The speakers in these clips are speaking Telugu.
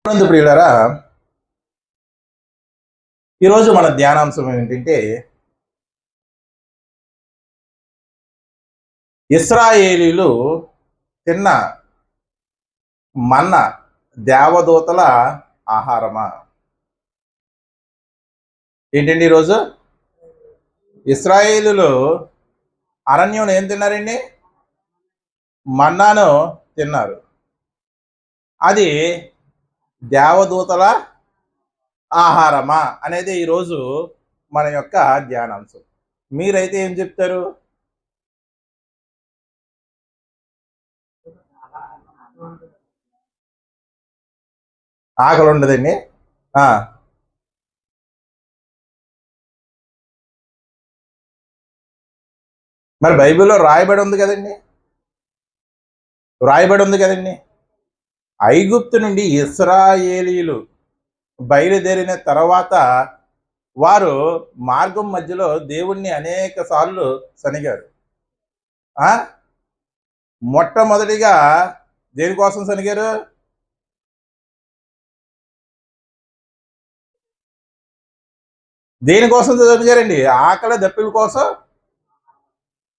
ప్రియులారా, ఈరోజు మన ధ్యానాంశం ఏంటంటే ఇశ్రాయేలీలు తిన్న మన్నా దేవదూతల ఆహారమా? ఏంటండి ఈరోజు ఇశ్రాయేలీలు అరణ్యంలో ఏం తిన్నారండి? మన్నాను తిన్నారు. అది దేవదూతల ఆహారమా అనేది ఈరోజు మన యొక్క ధ్యానాంశం. మీరైతే ఏం చెప్తారు? ఆకలి ఉండదండి. మరి బైబిల్లో రాయబడి ఉంది కదండి. ఐగుప్తు నుండి ఇశ్రాయేలీలు బయలుదేరిన తర్వాత వారు మార్గం మధ్యలో దేవుణ్ణి అనేక సార్లు సనిగారు. మొట్టమొదటిగా దేనికోసం సనిగారు? దేనికోసం సనిగారండి? ఆకలి దప్పిల కోసం,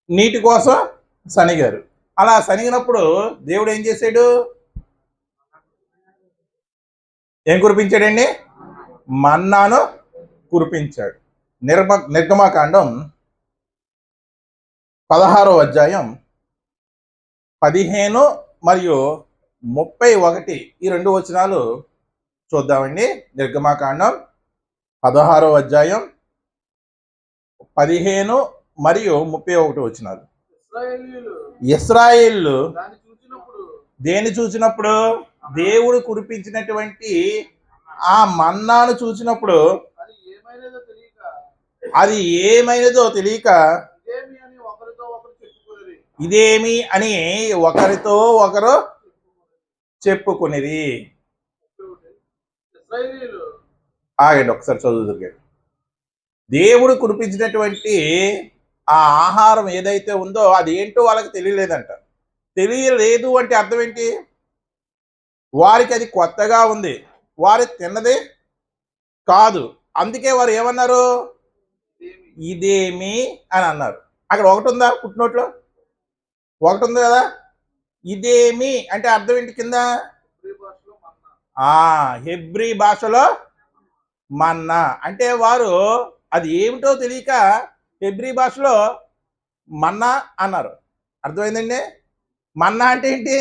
నీటి కోసం సనిగారు. అలా సనిగినప్పుడు దేవుడు ఏం చేశాడు? ఏం కురిపించాడండి? మన్నాను కురిపించాడు. నిర్గమకాండం 16వ అధ్యాయం 15 మరియు 31 ఈ 2 వచనాలు చూద్దామండి. నిర్గమకాండం 16వ అధ్యాయం 15 మరియు 31 వచనాలు. ఇశ్రాయేలు దేని చూసినప్పుడు? దేవుడు కురిపించినటువంటి ఆ మన్నాను చూసినప్పుడు అది ఏమైనదో తెలియక ఇదేమి అని ఒకరితో ఒకరు చెప్పుకునేది. ఆగండి, ఒకసారి చదువుతుంది. దేవుడు కురిపించినటువంటి ఆ ఆహారం ఏదైతే ఉందో అది ఏంటో వాళ్ళకి తెలియలేదంట. తెలియలేదు అంటే అర్థం ఏంటి? వారికి అది కొత్తగా ఉంది, వారు తిన్నది కాదు. అందుకే వారు ఏమన్నారు? ఇదేమి అని అన్నారు. అక్కడ ఒకటి ఉందా? పుట్టినోట్లో ఒకటి ఉంది కదా. ఇదేమి అంటే అర్థం ఏంటి? కింద హెబ్రీ భాషలో మన్నా అంటే వారు అది ఏమిటో తెలియక హెబ్రీ భాషలో మన్నా అన్నారు. అర్థమైందండి? మన్నా అంటే ఏంటి?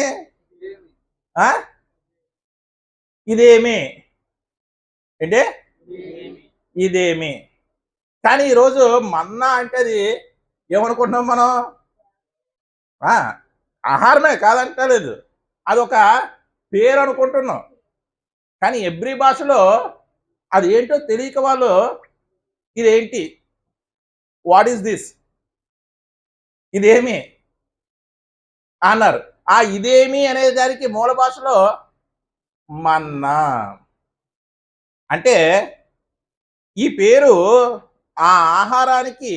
ఇదేమి అంటే ఇదేమి. కానీ ఈరోజు మన్నా అంటే అది ఏమనుకుంటున్నాం మనం? ఆహారమే కాదంటలేదు, అదొక పేరు అనుకుంటున్నాం. కానీ హెబ్రీ భాషలో అది ఏంటో తెలియక వాళ్ళు ఇదేంటి, వాట్ ఈస్ దిస్, ఇదేమి అన్నారు. ఆ ఇదేమి అనే దానికి మూల భాషలో మన్నా అంటే ఈ పేరు, ఆ ఆహారానికి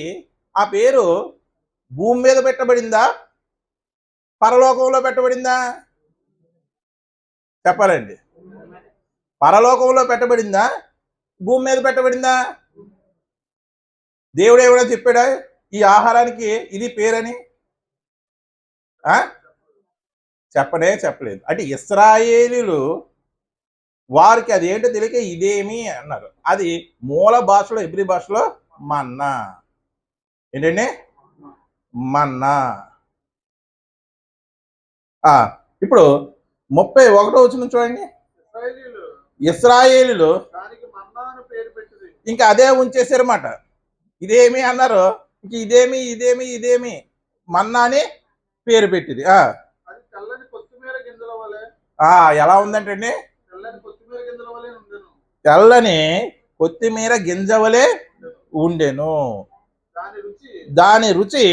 ఆ పేరు భూమి మీద పెట్టబడిందా, పరలోకంలో పెట్టబడిందా? చెప్పాలండి. పరలోకంలో పెట్టబడిందా, భూమి మీద పెట్టబడిందా? దేవుడు ఏమైనా చెప్పాడా ఈ ఆహారానికి ఇది పేరని? చెప్పలేదు. అంటే ఇశ్రాయేలీలు వారికి అది ఏంటో తెలియక ఇదేమి అన్నారు. అది మూల భాషలో హెబ్రీ భాషలో మన్నా. ఏంటండి? మన్నా. ఇప్పుడు 31వ వచనం చూడండి. ఇశ్రాయేలీలు ఇంకా అదే ఉంచేసారన్నమాట. ఇదేమి అన్నారు, ఇంక ఇదేమి మన్నా అని పేరు పెట్టింది. ఎలా ఉందంటే తెల్లని కొత్తిమీర గింజ వలె ఉండెను. దాని రుచి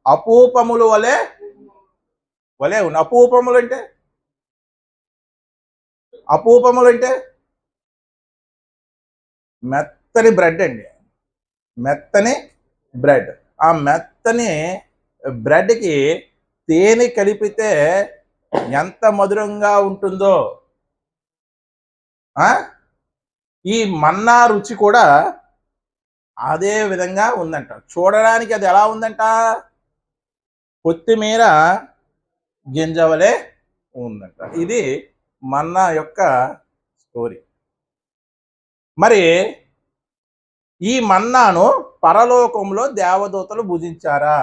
అపూపములు వలె ఉంది. అపూపములు అంటే మెత్తని బ్రెడ్ అండి. మెత్తని బ్రెడ్. ఆ మెత్తని బ్రెడ్కి తేనె కలిపితే ఎంత మధురంగా ఉంటుందో ఈ మన్నా రుచి కూడా అదే విధంగా ఉందంట. చూడడానికి అది ఎలా ఉందంట? కొత్తిమీర గింజవలే ఉందంట. ఇది మన్నా యొక్క స్టోరీ. మరి ఈ మన్నాను పరలోకంలో దేవదూతలు భుజించారా?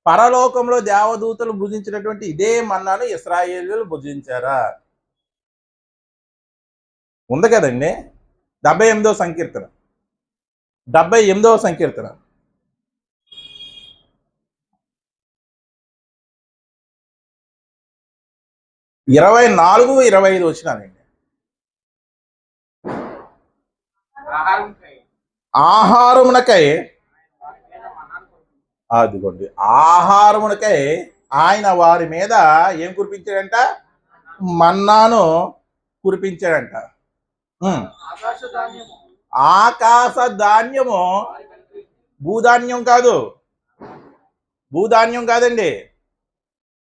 పరలోకంలో దేవదూతలు భుజించినటువంటి ఇదే మన్నాను ఇశ్రాయేలీయులు భుజించారా? ఉంది కదండి. 78వ సంకీర్తన 78వ సంకీర్తన 24, 25 వచ్చినానండి. ఆహారమునకై అదిగోండి, ఆహారమునకై ఆయన వారి మీద ఏం కురిపించాడంట? మన్నాను కురిపించాడంట. ఆకాశ ధాన్యము, భూధాన్యం కాదు, భూధాన్యం కాదండి.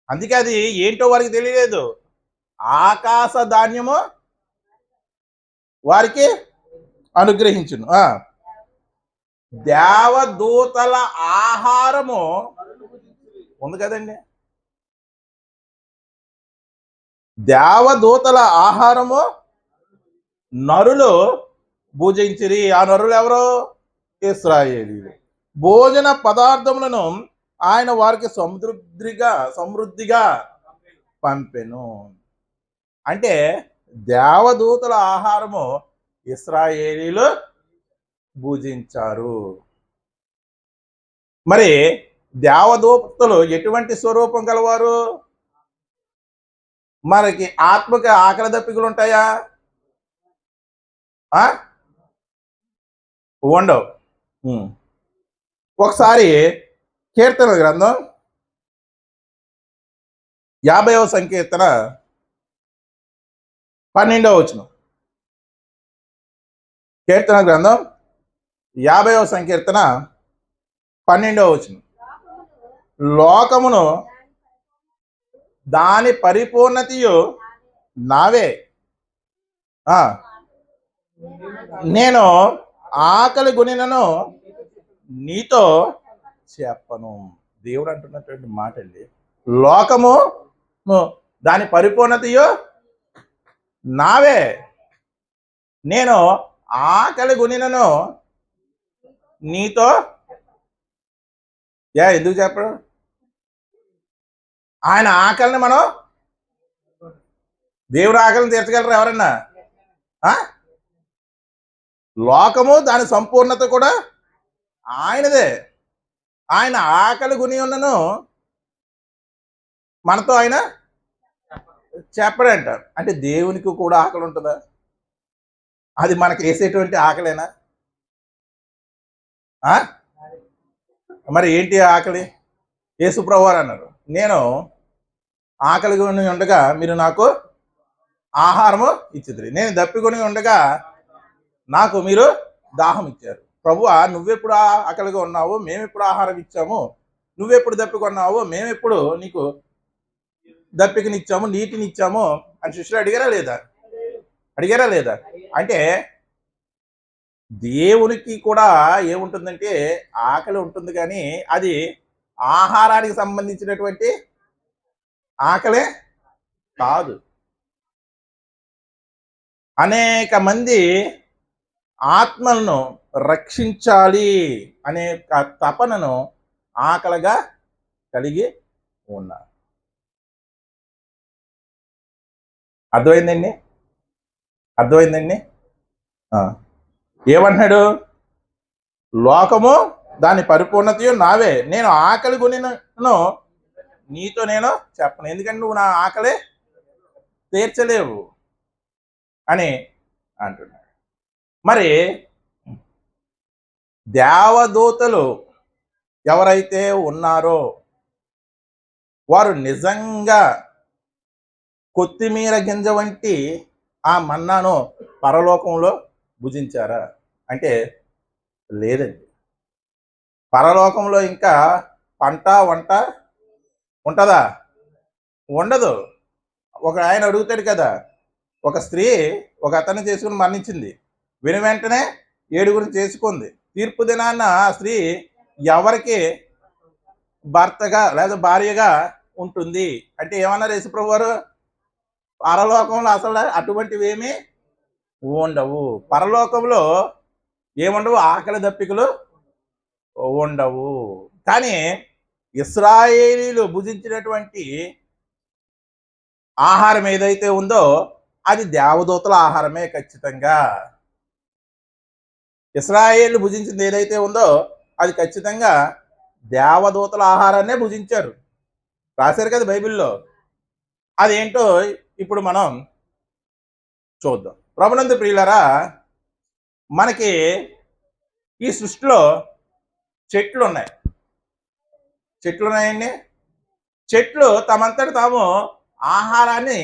అందుకే అది ఏంటో వారికి తెలియలేదు. ఆకాశ ధాన్యము వారికి అనుగ్రహించును. దేవదూతల ఆహారము ఉంది కదండి. దేవదూతల ఆహారము నరులు భుజించిరి. ఆ నరులు ఎవరు? ఇశ్రాయేలీయులు. భోజన పదార్థములను ఆయన వారికి సమృద్ధిగా పంపెను. అంటే దేవదూతల ఆహారము ఇశ్రాయేలీయులు భుజించారు. మరి దేవదూతలు ఎటువంటి స్వరూపం గలవారు? మనకి ఆత్మకి ఆకలి దప్పికలు ఉంటాయా? ఉండవు. ఒకసారి కీర్తన గ్రంథం 50వ సంకీర్తన 12వ వచనం. కీర్తన గ్రంథం 50వ సంకీర్తన 12వ వచనం. లోకమును దాని పరిపూర్ణతయు నావే, నేను ఆకలి గునినను నీతో చెప్పను. దేవుడు అంటున్నటువంటి మాట అండి. లోకము దాని పరిపూర్ణతయు నావే, నేను ఆకలి గునినను నీతో. ఎందుకు చెప్పడు? ఆయన ఆకలిని మనం, దేవుడు ఆకలిని తీర్చగలరు ఎవరన్నా? లోకము దాని సంపూర్ణత కూడా ఆయనదే. ఆయన ఆకలి గుని ఉన్నను మనతో ఆయన చెప్పడంట. అంటే దేవునికి కూడా ఆకలి ఉంటుందా? అది మనకి వేసేటువంటి ఆకలేనా? మరి ఏంటి ఆకలి? యేసుప్రభు వారు అన్నారు, నేను ఆకలి కొని ఉండగా మీరు నాకు ఆహారము ఇచ్చిద్రి, నేను దప్పికొని ఉండగా నాకు మీరు దాహం ఇచ్చారు. ప్రభువా, నువ్వెప్పుడు ఆకలిగా ఉన్నావు, మేమెప్పుడు ఆహారం ఇచ్చాము? నువ్వెప్పుడు దప్పికొన్నావు, మేమెప్పుడు నీకు దప్పికనిచ్చాము, నీటిని ఇచ్చాము అని శిష్యులు అడిగారా లేదా? అంటే దేవునికి కూడా ఏముంటుందంటే ఆకలి ఉంటుంది, కానీ అది ఆహారానికి సంబంధించినటువంటి ఆకలే కాదు. అనేక మంది ఆత్మలను రక్షించాలి అనే తపనను ఆకలిగా కలిగి ఉన్నారు. అర్థమైందండి? ఏమంటున్నాడు? లోకము దాని పరిపూర్ణతయు నావే, నేను ఆకలి గునినను నీతో నేను చెప్పను, ఎందుకంటే నువ్వు నా ఆకలి తీర్చలేవు అని అంటున్నాడు. మరి దేవదూతలు ఎవరైతే ఉన్నారో వారు నిజంగా కొత్తిమీర గింజ వంటి ఆ మన్నాను పరలోకంలో భుజించారా అంటే లేదండి. పరలోకంలో ఇంకా పంట వంట ఉంటుందా? ఉండదు. ఒక ఆయన అడుగుతాడు కదా, ఒక స్త్రీ ఒక అతన్ని చేసుకుని మరణించింది, విని వెంటనే 7 చేసుకుంది. తీర్పు దినాన్న ఆ స్త్రీ ఎవరికి భర్తగా లేదా భార్యగా ఉంటుంది అంటే ఏమన్నారు యేసుప్రభు వారు? పరలోకంలో అసలు అటువంటివి ఏమీ ఉండవు. పరలోకంలో ఏముండవు? ఆకలి దప్పికలు ఉండవు. కానీ ఇశ్రాయేలీలు భుజించినటువంటి ఆహారం ఏదైతే ఉందో అది దేవదూతల ఆహారమే. ఖచ్చితంగా ఇశ్రాయేలు భుజించింది ఏదైతే ఉందో అది ఖచ్చితంగా దేవదూతల ఆహారాన్నే భుజించారు. రాశారు కదా బైబిల్లో. అదేంటో ఇప్పుడు మనం చూద్దాం. ప్రభునందు ప్రియులరా, మనకి ఈ సృష్టిలో చెట్లు ఉన్నాయి. చెట్లు ఉన్నాయండి. చెట్లు తమంతట తాము ఆహారాన్ని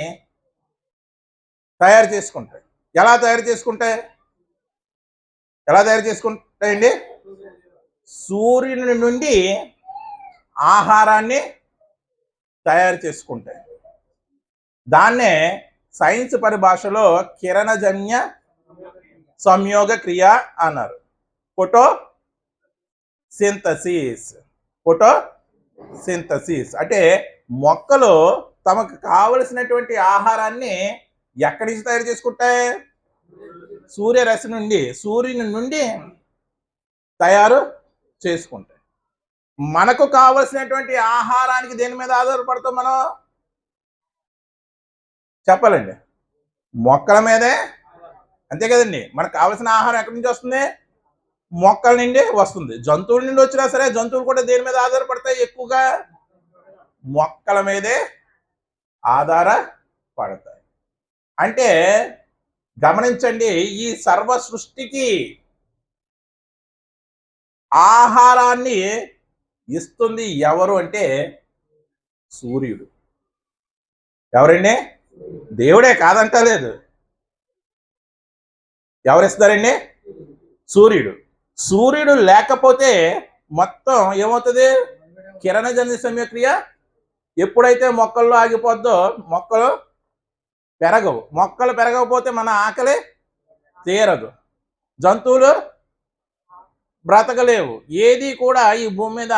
తయారు చేసుకుంటాయి. ఎలా తయారు చేసుకుంటాయండి? సూర్యుని నుండి ఆహారాన్ని తయారు చేసుకుంటాయి. దాన్నే సైన్స్ పరిభాషలో కిరణజన్య సంయోగ క్రియ అన్నారు. ఫోటోసింథసిస్ అంటే మొక్కలు తమకు కావలసినటువంటి ఆహారాన్ని ఎక్కడి నుంచి తయారు చేసుకుంటాయి? సూర్యరశ్మి నుండి, సూర్యుని నుండి తయారు చేసుకుంటాయి. మనకు కావలసినటువంటి ఆహారానికి దేని మీద ఆధారపడతాం మనం? చెప్పాలండి, మొక్కల మీదే. అంతే కదండి. మనకు కావలసిన ఆహారం ఎక్కడి నుంచి వస్తుంది? మొక్కల నుండి వస్తుంది. జంతువుల నుండి వచ్చినా సరే జంతువులు కూడా దేని మీద ఆధారపడతాయి? ఎక్కువగా మొక్కల మీదే ఆధారపడతాయి. అంటే గమనించండి, ఈ సర్వ సృష్టికి ఆహారాన్ని ఇస్తుంది ఎవరు అంటే సూర్యుడు. ఎవరండి? దేవుడే, కాదంటలేదు. ఎవరిస్తారండి? సూర్యుడు. సూర్యుడు లేకపోతే మొత్తం ఏమవుతుంది? కిరణజన్య సంయోగక్రియ ఎప్పుడైతే మొక్కల్లో ఆగిపోద్దో మొక్కలు పెరగవు. మొక్కలు పెరగకపోతే మన ఆకలి తీరదు, జంతువులు బ్రతకలేవు, ఏది కూడా ఈ భూమి మీద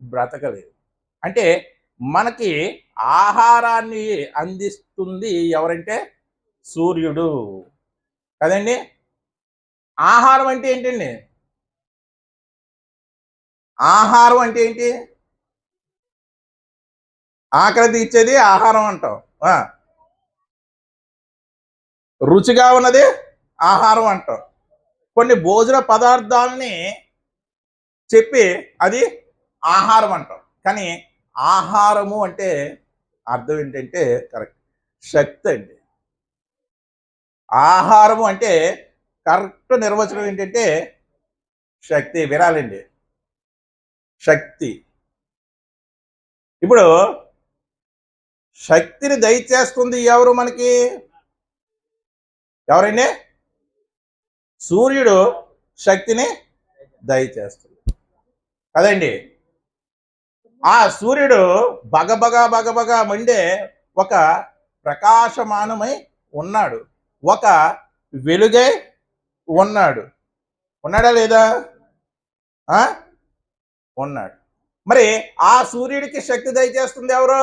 బ్రతకలేవు. అంటే మనకి ఆహారాన్ని అందిస్తుంది ఎవరంటే సూర్యుడు కదండి. ఆహారం అంటే ఏంటండి? ఆహారం అంటే ఏంటి? ఆకలి తీర్చేది ఆహారం అంటాం. రుచిగా ఉన్నది ఆహారం అంటాం. కొన్ని భోజన పదార్థాలని చెప్పి అది ఆహారం అంటాం. కానీ ఆహారము అంటే అర్థం ఏంటంటే కరెక్ట్ శక్తి అండి. ఆహారము అంటే కరెక్ట్ నిర్వచనం ఏంటంటే శక్తి. వినాలండి, శక్తి. ఇప్పుడు శక్తిని దయచేస్తుంది ఎవరు మనకి? ఎవరండి? సూర్యుడు శక్తిని దయచేస్తుంది కదండి. ఆ సూర్యుడు బగబగా మండే ఒక ప్రకాశమానమై ఉన్నాడు, ఒక వెలుగై ఉన్నాడు. ఉన్నాడా లేదా? ఉన్నాడు. మరి ఆ సూర్యుడికి శక్తి దయచేస్తుంది ఎవరు?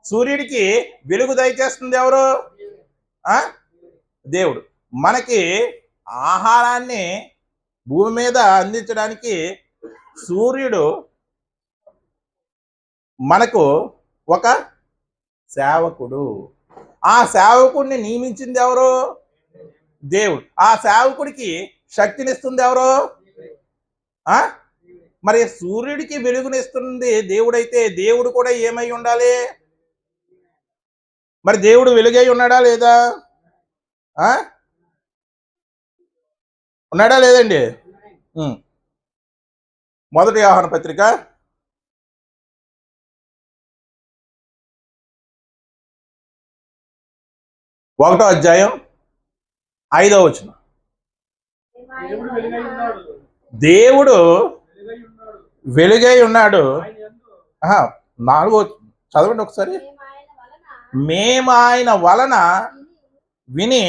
సూర్యుడికి వెలుగు దయచేస్తుంది ఎవరు? దేవుడు. మనకి ఆహారాన్ని భూమి మీద అందించడానికి సూర్యుడు మనకు ఒక సేవకుడు. ఆ సేవకుడిని నియమించింది ఎవరు? దేవుడు. ఆ సేవకుడికి శక్తినిస్తుంది ఎవరు? మరి సూర్యుడికి వెలుగునిస్తుంది దేవుడైతే దేవుడు కూడా ఏమై ఉండాలి? మరి దేవుడు వెలుగై ఉన్నాడా లేదా? ఉన్నాడా లేదండి? మొదటి యోహాను పత్రిక 1వ అధ్యాయం 5వ వచనం. దేవుడు వెలుగై ఉన్నాడు. 4వ చదవండి ఒకసారి. మేము ఆయన వలన విని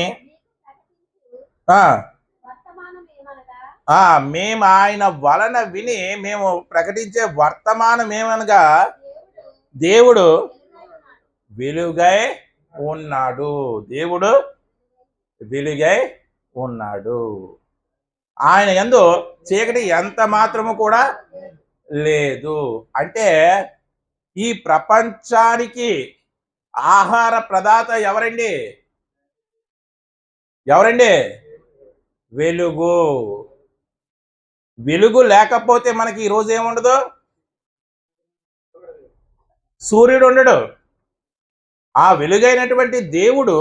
మేము ఆయన వలన విని మేము ప్రకటించే వర్తమానం ఏమనగా దేవుడు వెలుగై ఉన్నాడు. దేవుడు వెలుగై ఉన్నాడు. ఆయన యందు చీకటి ఎంత మాత్రము కూడా లేదు. అంటే ఈ ప్రపంచానికి ఆహార ప్రదాత ఎవరండి? వెలుగు. వెలుగు లేకపోతే మనకి ఈరోజు ఏముండదు? సూర్యుడు ఉండడు. ఆ వెలుగైనటువంటి దేవుడు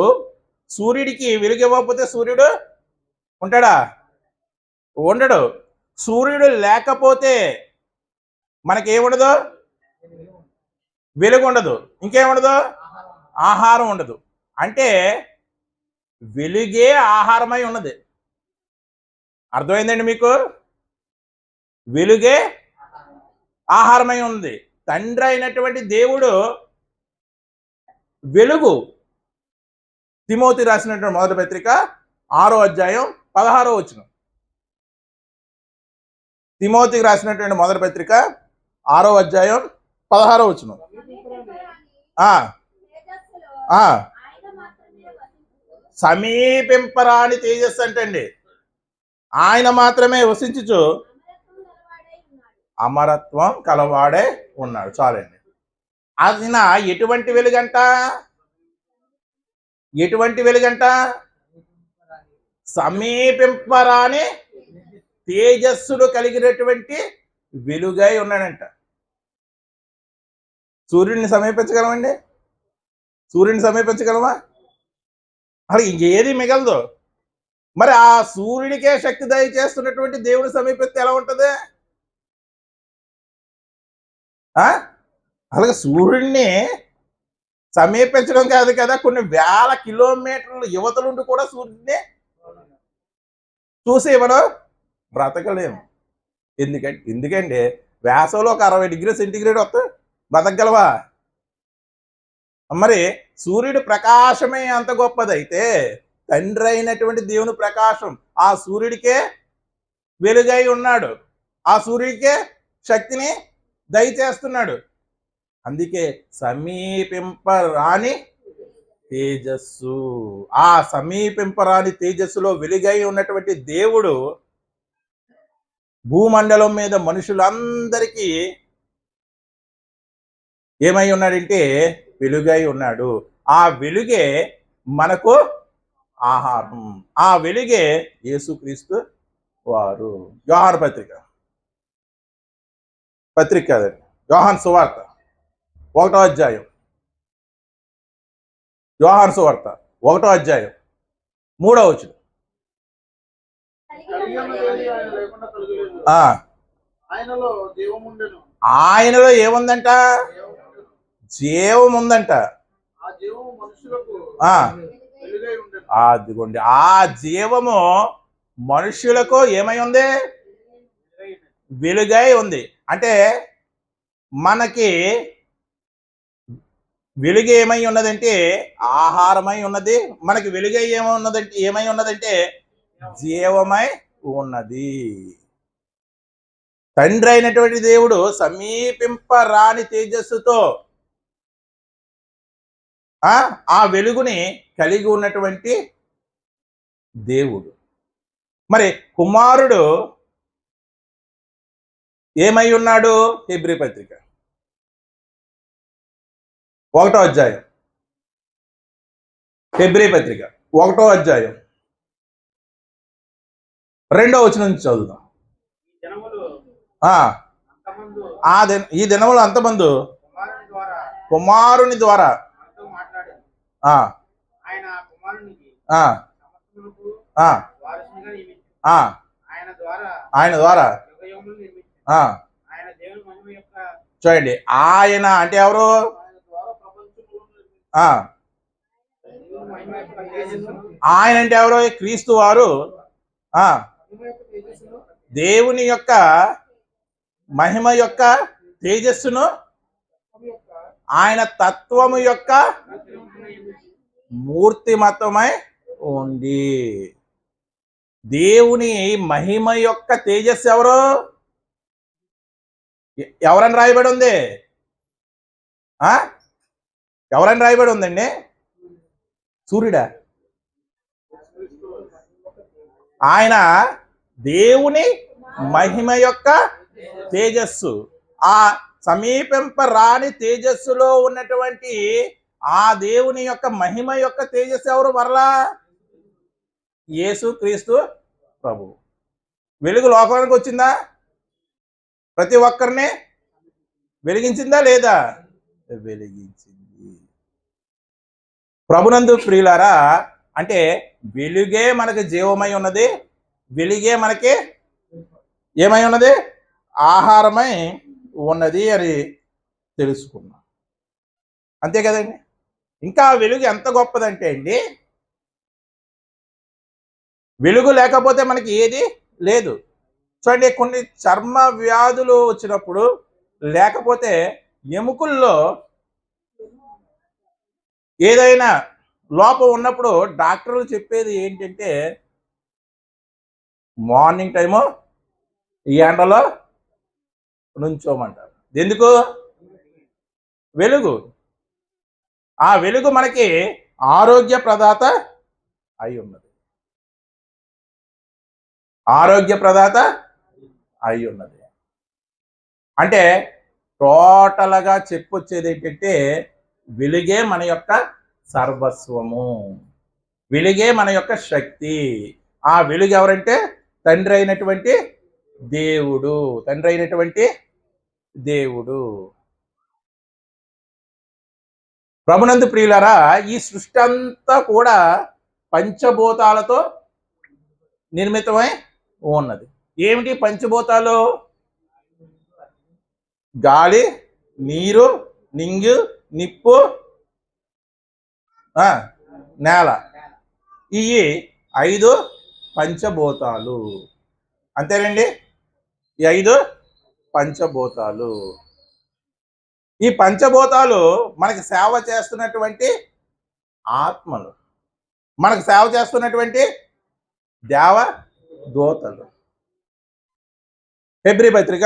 సూర్యుడికి వెలుగు ఇవ్వకపోతే సూర్యుడు ఉంటాడా? ఉండడు. సూర్యుడు లేకపోతే మనకేముండదు? వెలుగు ఉండదు. ఇంకేముండదు? ఆహారం ఉండదు. అంటే వెలుగే ఆహారమై ఉన్నది. అర్థమైందండి మీకు? వెలుగే ఆహారమై ఉంది. తండ్రి అయినటువంటి దేవుడు వెలుగు. తిమోతి రాసినటువంటి మొదటి పత్రిక 6వ అధ్యాయం 16వ వచనం. తిమోతికి రాసినటువంటి మొదటి పత్రిక 6వ అధ్యాయం 16వ వచనం. సమీపింపరాని తేజస్సు అంటండి. ఆయన మాత్రమే వసించుచు అమరత్వం కలవాడే ఉన్నాడు. చాలండి. ఆయన ఎటువంటి వెలుగంట? సమీపింపరాని తేజస్సును కలిగినటువంటి వెలుగై ఉన్నాడంట. సూర్యుడిని సమీపించగలమండి? అసలు ఇంకేది మిగలదు. మరి ఆ సూర్యుడికే శక్తి దయచేస్తున్నటువంటి దేవుడు సమీపిస్తే ఎలా ఉంటుంది? అలాగే సూర్యుడిని సమీపించడం కాదు కదా, కొన్ని వేల కిలోమీటర్ల యువతలుండి కూడా సూర్యుడిని చూసి మనం బ్రతకలేము. ఎందుకంటే వేసవిలో ఒక 60 డిగ్రీ సెంటిగ్రేడ్ వస్తే బ్రతకగలవా? మరి సూర్యుడు ప్రకాశమే అంత గొప్పదైతే తండ్రి అయినటువంటి దేవుని ప్రకాశం ఆ సూర్యుడికే వెలుగై ఉన్నాడు. ఆ సూర్యుడికే శక్తిని దయచేస్తున్నాడు. అందుకే సమీపింపరాని తేజస్సు. ఆ సమీపింపరాని తేజస్సులో వెలుగై ఉన్నటువంటి దేవుడు భూమండలం మీద మనుషులందరికీ ఏమై ఉన్నాడంటే వెలుగై ఉన్నాడు. ఆ వెలుగే మనకు ఆహారం. ఆ వెలుగే యేసుక్రీస్తు వారు. యోహాను పత్రిక కాదండి, యోహాను సువార్త 1వ అధ్యాయం. యోహాను సువార్త 1వ అధ్యాయం 3వ వచనం. ఆయనలో ఏముందంట? జీవం ఉందంట. అదిగోండి, ఆ జీవము మనుష్యులకు ఏమై ఉంది? వెలుగై ఉంది. అంటే మనకి వెలుగు ఏమై ఉన్నదంటే ఆహారమై ఉన్నది. మనకి వెలుగై ఏమై ఉన్నదంటే జీవమై ఉన్నది. తండ్రి అయినటువంటి దేవుడు సమీపింపరాని తేజస్సుతో ఆ వెలుగుని కలిగి ఉన్నటువంటి దేవుడు. మరి కుమారుడు ఏమై ఉన్నాడు? హెబ్రీ పత్రిక 1వ అధ్యాయం. హెబ్రీ పత్రిక 1వ అధ్యాయం 2వ వచనం నుంచి చదువుదాం. ఈ దినములు అంతమందు కుమారుని ద్వారా ఆయన ద్వారా చూడండి. ఆయన అంటే ఎవరు? ఆయన అంటే ఎవరు? క్రీస్తు వారు దేవుని యొక్క మహిమ యొక్క తేజస్సును ఆయన తత్వము యొక్క మూర్తిమత్వమై ఉంది. దేవుని మహిమ యొక్క తేజస్సు ఎవరు? ఎవరని రాయబడి ఉంది? ఎవరని రాయబడి ఉందండి? సూర్యుడా? ఆయన దేవుని మహిమ యొక్క తేజస్సు. ఆ సమీపింపరాని తేజస్సులో ఉన్నటువంటి ఆ దేవుని యొక్క మహిమ యొక్క తేజస్సు ఎవరు? మరలా యేసు క్రీస్తు ప్రభు. వెలుగు లోకానికి వచ్చిందా? ప్రతి ఒక్కరిని వెలిగించిందా లేదా? వెలిగించింది. ప్రభునందు ప్రియులారా, అంటే వెలుగే మనకి జీవమై ఉన్నది, వెలుగే మనకి ఏమై ఉన్నది? ఆహారమై ఉన్నది అని తెలుసుకున్నాం. అంతే కదండి. ఇంకా వెలుగు ఎంత గొప్పదంటే అండి, వెలుగు లేకపోతే మనకి ఏది లేదు. చూడండి, కొన్ని చర్మ వ్యాధులు వచ్చినప్పుడు, లేకపోతే ఎముకల్లో ఏదైనా లోపం ఉన్నప్పుడు డాక్టర్లు చెప్పేది ఏంటంటే మార్నింగ్ టైము ఈ ఎండలో నుంచోమంటారు. ఎందుకు? వెలుగు. ఆ వెలుగు మనకి ఆరోగ్య ప్రదాత అయి ఉన్నది. ఆరోగ్య ప్రదాత అయి ఉన్నది. అంటే టోటల్గా చెప్పొచ్చేది ఏంటంటే వెలుగే మన యొక్క సర్వస్వము, వెలుగే మన యొక్క శక్తి. ఆ వెలుగు ఎవరంటే తండ్రి అయినటువంటి దేవుడు. తండ్రి అయినటువంటి దేవుడు. ప్రభునందు ప్రియులారా, ఈ సృష్టి అంతా కూడా పంచభూతాలతో నిర్మితమై ఉన్నది. ఏమిటి పంచభూతాలు? గాలి, నీరు, నింగు, నిప్పు, నేల. ఈ 5 పంచభూతాలు. అంతేనండి, ఈ 5 పంచభూతాలు. ఈ పంచభూతాలు మనకి సేవ చేస్తున్నటువంటి ఆత్మలు, మనకు సేవ చేస్తున్నటువంటి దేవదూతలు. హెబ్రీ పత్రిక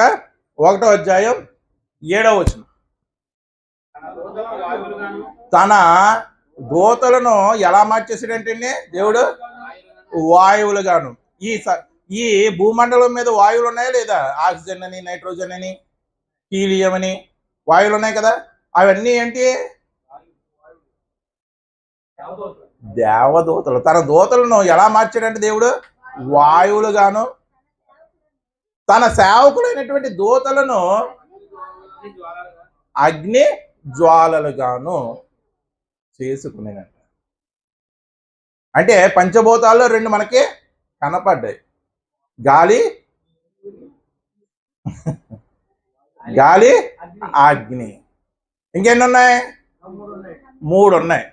1వ అధ్యాయం 7వ వచనం. తన దూతలను ఎలా మార్చేసాడంటే దేవుడు? వాయువులుగాను. ఈ భూమండలం మీద వాయువులు ఉన్నాయా లేదా? ఆక్సిజన్ అని, నైట్రోజన్ అని, హీలియం అని వాయువులు ఉన్నాయి కదా. అవన్నీ ఏంటి? దేవదూతలు. తన దూతలను ఎలా మార్చాడంటే దేవుడు? వాయువులుగాను, తన సేవకులైనటువంటి దూతలను అగ్ని జ్వాలలుగాను చేసుకునేనంట. అంటే పంచభూతాల్లో 2 మనకి కనపడ్డాయి. గాలి, గాలి, అగ్ని. ఇంకెన్ని ఉన్నాయి? 3 ఉన్నాయి.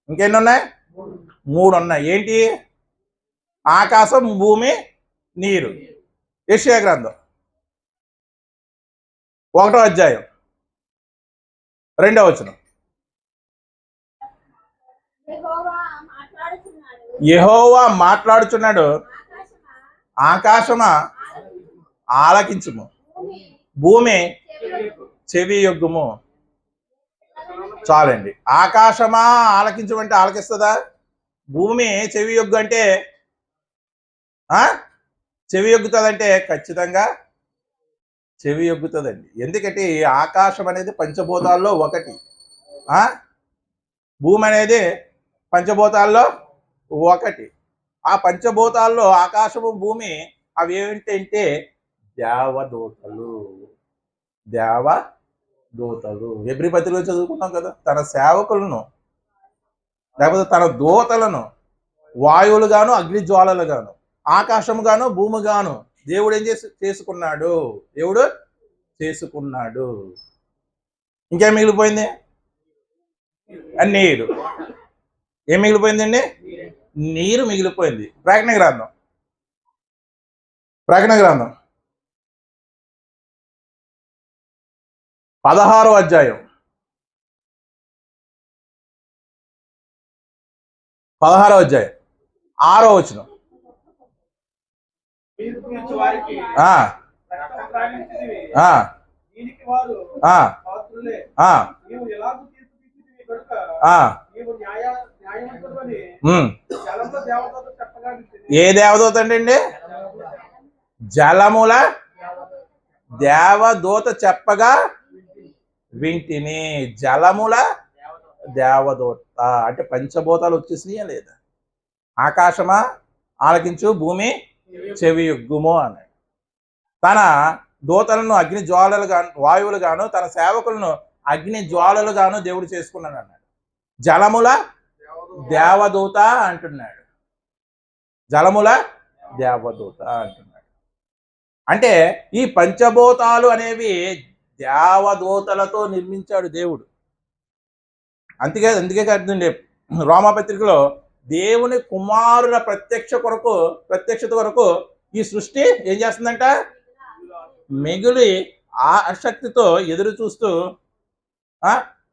ఇంకెన్ని ఉన్నాయి? 3 ఉన్నాయి. ఏంటి? ఆకాశం, భూమి, నీరు. యెషయా గ్రంథం 1వ అధ్యాయం 2వ వచనం. యెహోవా మాట్లాడుచున్నాడు, ఆకాశమా ఆలకించుము, భూమి చెవి యొగ్గుము. చాలండి. ఆకాశమా ఆలకించమంటే ఆలకిస్తుందా? భూమి చెవి యొగ్గు అంటే చెవి యొగ్గుతుందంటే ఖచ్చితంగా చెవి యొగ్గుతుందండి. ఎందుకంటే ఆకాశం అనేది పంచభూతాల్లో ఒకటి, భూమి అనేది పంచభూతాల్లో ఒకటి. ఆ పంచభూతాల్లో ఆకాశము, భూమి అవి ఏమిటంటే దేవదూతలు. దేవదూతలు హెబ్రీ పత్రికలో చదువుకున్నాం కదా. తన సేవకులను లేకపోతే తన దూతలను వాయువులుగాను, అగ్నిజ్వాలలుగాను, ఆకాశముగాను, భూమిగాను దేవుడు ఏం చేసుకున్నాడు? దేవుడు చేసుకున్నాడు. ఇంకేం మిగిలిపోయింది? నీరు. ఏం మిగిలిపోయిందండి? నీరు మిగిలిపోయింది. ప్రకటన గ్రంథం 16వ అధ్యాయం 16వ అధ్యాయం 6వ వచనం. ఆ, ఆ, ఆ, ఆ. ఏ దేవదూత అండి? జలముల దేవదూత చెప్పగా వింటిని. జలముల దేవదూత అంటే పంచభూతాలు వచ్చేసినాయా లేదా? ఆకాశమా ఆలకించు, భూమి చెవి యొగ్గుము అని. తన దూతలను అగ్ని జ్వాలలుగాను, వాయువులుగాను, తన సేవకులను అగ్ని జ్వాలలుగాను దేవుడు చేసుకున్నాడు అన్నాడు. జలముల దేవదూత అంటున్నాడు. జలముల దేవదూత అంటున్నాడు. అంటే ఈ పంచభూతాలు అనేవి దేవదూతలతో నిర్మించాడు దేవుడు. అందుకే కదండి రోమాపత్రికలో దేవుని కుమారుల ప్రత్యక్షత కొరకు ఈ సృష్టి ఏం చేస్తుందంట? మిగిలి ఆసక్తితో ఎదురు చూస్తూ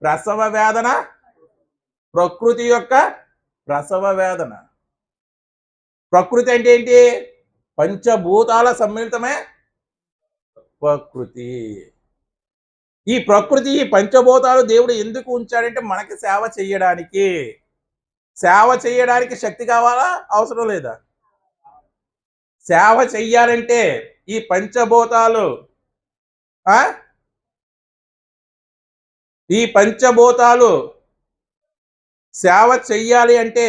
ప్రసవ వేదన, ప్రకృతి యొక్క ప్రసవ వేదన. ప్రకృతి అంటే ఏంటి? పంచభూతాల సమ్మిళితమే ప్రకృతి. ఈ ప్రకృతి, ఈ పంచభూతాలు దేవుడు ఎందుకు ఉంచాడంటే మనకి సేవ చేయడానికి. సేవ చేయడానికి శక్తి కావాలా? అవసరం లేదా? సేవ చెయ్యాలంటే ఈ పంచభూతాలు సేవ చెయ్యాలి అంటే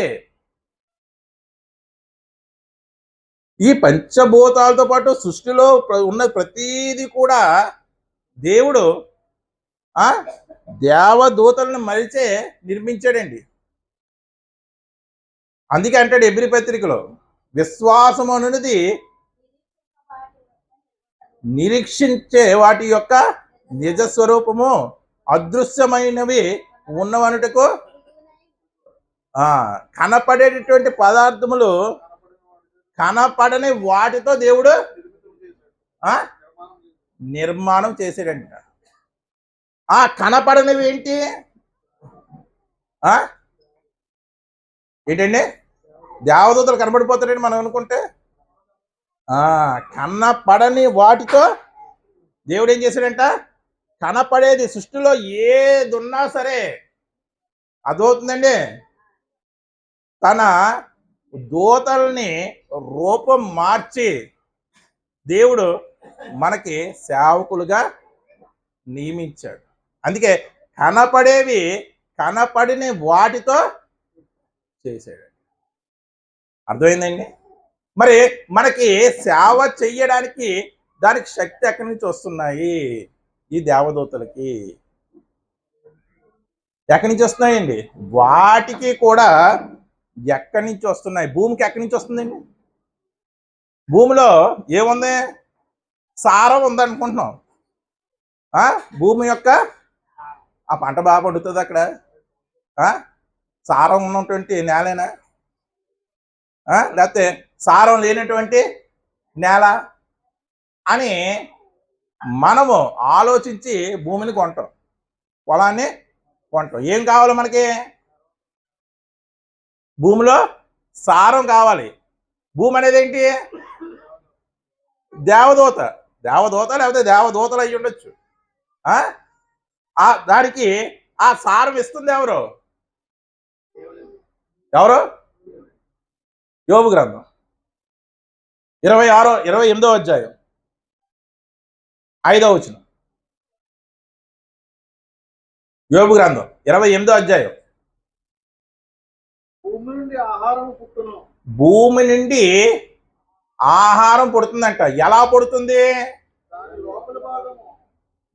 ఈ పంచభూతాలతో పాటు సృష్టిలో ఉన్న ప్రతీది కూడా దేవుడు దేవదూతలను మరిచే నిర్మించాడండి. అందుకే అంటాడు ఎబ్రీ పత్రికలో, విశ్వాసం అనేది నిరీక్షించే వాటి యొక్క నిజ స్వరూపము, అదృశ్యమైనవి ఉన్నవనుటకు కనపడేటటువంటి పదార్థములు కనపడని వాటితో దేవుడు నిర్మాణం చేసాడంట. కనపడనివి ఏంటండి? దేవదూతలు కనబడిపోతారని మనం అనుకుంటే, కనపడని వాటితో దేవుడు ఏం చేశాడంట? కనపడేది సృష్టిలో ఏది ఉన్నా సరే అదవుతుందండి. తన దూతల్ని రూపం మార్చి దేవుడు మనకి సేవకులుగా నియమించాడు. అందుకే కనపడేవి కనపడిన వాటితో చేశాడు. అర్థమైందండి? మరి మనకి సేవ చెయ్యడానికి దానికి శక్తి ఎక్కడి నుంచి వస్తున్నాయి? ఈ దేవదూతలకి ఎక్కడి నుంచి వస్తున్నాయండి? వాటికి కూడా ఎక్కడి నుంచి వస్తున్నాయి? భూమికి ఎక్కడి నుంచి వస్తుందండి? భూమిలో ఏముంది? సారం ఉందనుకుంటున్నాం. భూమి యొక్క ఆ పంట బాగా పండుతుంది అక్కడ. సారం ఉన్నటువంటి నేలేనా? లేకపోతే సారం లేనటువంటి నేల అని మనము ఆలోచించి భూమిని కొంటాం, పొలాన్ని కొంటాం. ఏం కావాలి మనకి? భూమిలో సారం కావాలి. భూమి అనేది ఏంటి? దేవదూత లేకపోతే దేవదూతలు అయ్యి ఉండొచ్చు. దానికి ఆ సారం ఇస్తుంది ఎవరు? యోబు గ్రంథం 28వ అధ్యాయం 5వ వచనం. యోబు గ్రంథం 28వ అధ్యాయం. భూమి నుండి ఆహారం పుడుతుందంట. ఎలా పుడుతుంది?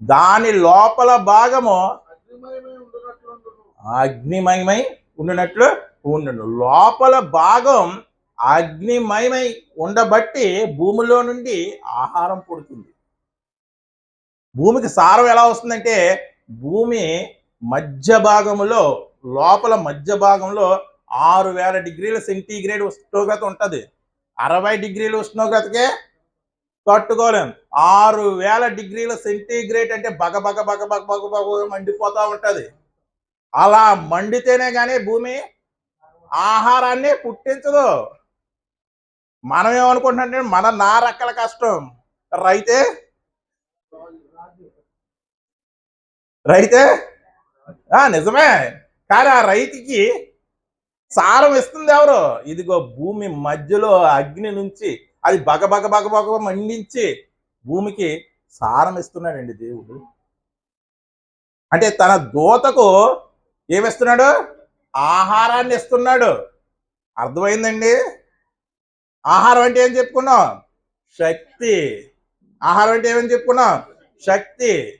దాని లోపల భాగము అగ్నిమయమై ఉండినట్లు ఉండును. లోపల భాగం అగ్నిమయమై ఉండబట్టి భూమిలో నుండి ఆహారం పుడుతుంది. భూమికి సారం ఎలా వస్తుందంటే, భూమి మధ్య భాగంలో, లోపల మధ్య భాగంలో 6000 డిగ్రీల సెంటీగ్రేడ్ ఉష్ణోగ్రత ఉంటుంది. 60 డిగ్రీల ఉష్ణోగ్రతకే తట్టుకోలేం. 6000 డిగ్రీల సెంటీగ్రేడ్ అంటే బగ బగ బగ బగ బగ బగ మండిపోతూ ఉంటుంది. అలా మండితేనే కానీ భూమి ఆహారాన్ని పుట్టించదు. మనం ఏమనుకుంటున్నాంటే మన నారక్కల కష్టం. రైతే రైతే నిజమే. కానీ ఆ రైతుకి సారం ఇస్తుంది ఎవరు? ఇదిగో భూమి మధ్యలో అగ్ని నుంచి అది బగ బగ బగ బగ మండించి భూమికి సారం ఇస్తున్నాడండి దేవుడు. అంటే తన దూతకు ఏమిస్తున్నాడు? ఆహారాన్ని ఇస్తున్నాడు. అర్థమైందండి? ఆహారం అంటే ఏం చెప్పుకున్నాం? శక్తి. ఆహారం అంటే ఏమని చెప్పుకున్నాం? శక్తి.